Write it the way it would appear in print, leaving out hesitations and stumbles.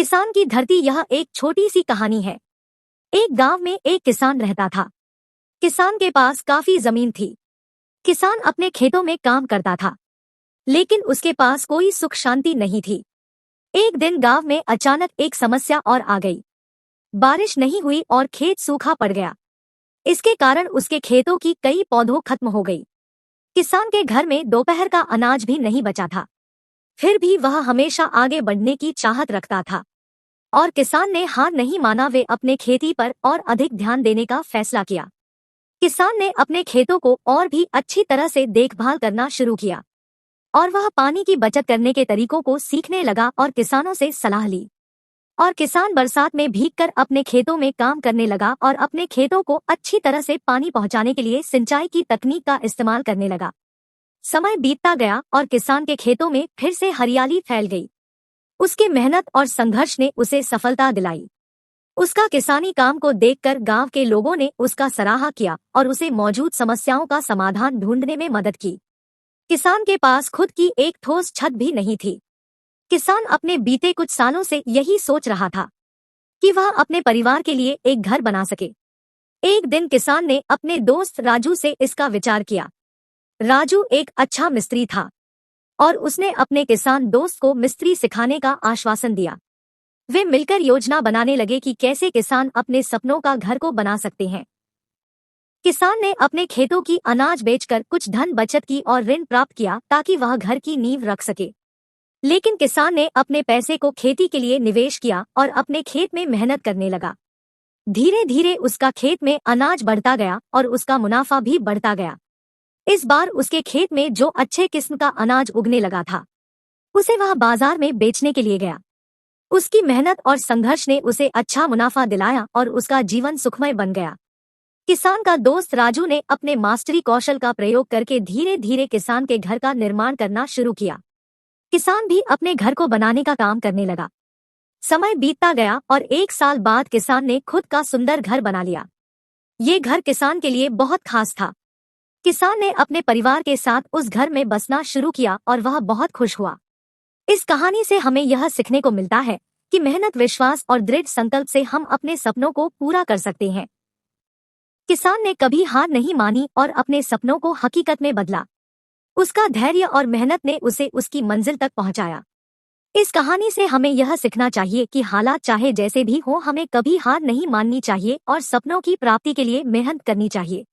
किसान की धरती यह एक छोटी सी कहानी है। एक गांव में एक किसान रहता था। किसान के पास काफी जमीन थी। किसान अपने खेतों में काम करता था, लेकिन उसके पास कोई सुख शांति नहीं थी। एक दिन गांव में अचानक एक समस्या और आ गई। बारिश नहीं हुई और खेत सूखा पड़ गया। इसके कारण उसके खेतों की कई पौधों खत्म हो गई। किसान के घर में दोपहर का अनाज भी नहीं बचा था। फिर भी वह हमेशा आगे बढ़ने की चाहत रखता था और किसान ने हार नहीं माना। वे अपने खेती पर और अधिक ध्यान देने का फैसला किया। किसान ने अपने खेतों को और भी अच्छी तरह से देखभाल करना शुरू किया और वह पानी की बचत करने के तरीकों को सीखने लगा और किसानों से सलाह ली। और किसान बरसात में भीगकर अपने खेतों में काम करने लगा और अपने खेतों को अच्छी तरह से पानी पहुंचाने के लिए सिंचाई की तकनीक का इस्तेमाल करने लगा। समय बीतता गया और किसान के खेतों में फिर से हरियाली फैल गई। उसकी मेहनत और संघर्ष ने उसे सफलता दिलाई। उसका किसानी काम को देखकर गांव के लोगों ने उसका सराहा किया और उसे मौजूद समस्याओं का समाधान ढूंढने में मदद की। किसान के पास खुद की एक ठोस छत भी नहीं थी। किसान अपने बीते कुछ सालों से यही सोच रहा था कि वह अपने परिवार के लिए एक घर बना सके। एक दिन किसान ने अपने दोस्त राजू से इसका विचार किया। राजू एक अच्छा मिस्त्री था और उसने अपने किसान दोस्त को मिस्त्री सिखाने का आश्वासन दिया। वे मिलकर योजना बनाने लगे कि कैसे किसान अपने सपनों का घर को बना सकते हैं। किसान ने अपने खेतों की अनाज बेचकर कुछ धन बचत की और ऋण प्राप्त किया ताकि वह घर की नींव रख सके। लेकिन किसान ने अपने पैसे को खेती के लिए निवेश किया और अपने खेत में मेहनत करने लगा। धीरे धीरे उसका खेत में अनाज बढ़ता गया और उसका मुनाफा भी बढ़ता गया। इस बार उसके खेत में जो अच्छे किस्म का अनाज उगने लगा था, उसे वह बाजार में बेचने के लिए गया। उसकी मेहनत और संघर्ष ने उसे अच्छा मुनाफा दिलाया और उसका जीवन सुखमय बन गया। किसान का दोस्त राजू ने अपने मास्टरी कौशल का प्रयोग करके धीरे धीरे किसान के घर का निर्माण करना शुरू किया। किसान भी अपने घर को बनाने का काम करने लगा। समय बीतता गया और एक साल बाद किसान ने खुद का सुंदर घर बना लिया। ये घर किसान के लिए बहुत खास था। किसान ने अपने परिवार के साथ उस घर में बसना शुरू किया और वह बहुत खुश हुआ। इस कहानी से हमें यह सीखने को मिलता है कि मेहनत, विश्वास और दृढ़ संकल्प से हम अपने सपनों को पूरा कर सकते हैं। किसान ने कभी हार नहीं मानी और अपने सपनों को हकीकत में बदला। उसका धैर्य और मेहनत ने उसे उसकी मंजिल तक पहुंचाया। इस कहानी से हमें यह सीखना चाहिए कि हालात चाहे जैसे भी हो, हमें कभी हार नहीं माननी चाहिए और सपनों की प्राप्ति के लिए मेहनत करनी चाहिए।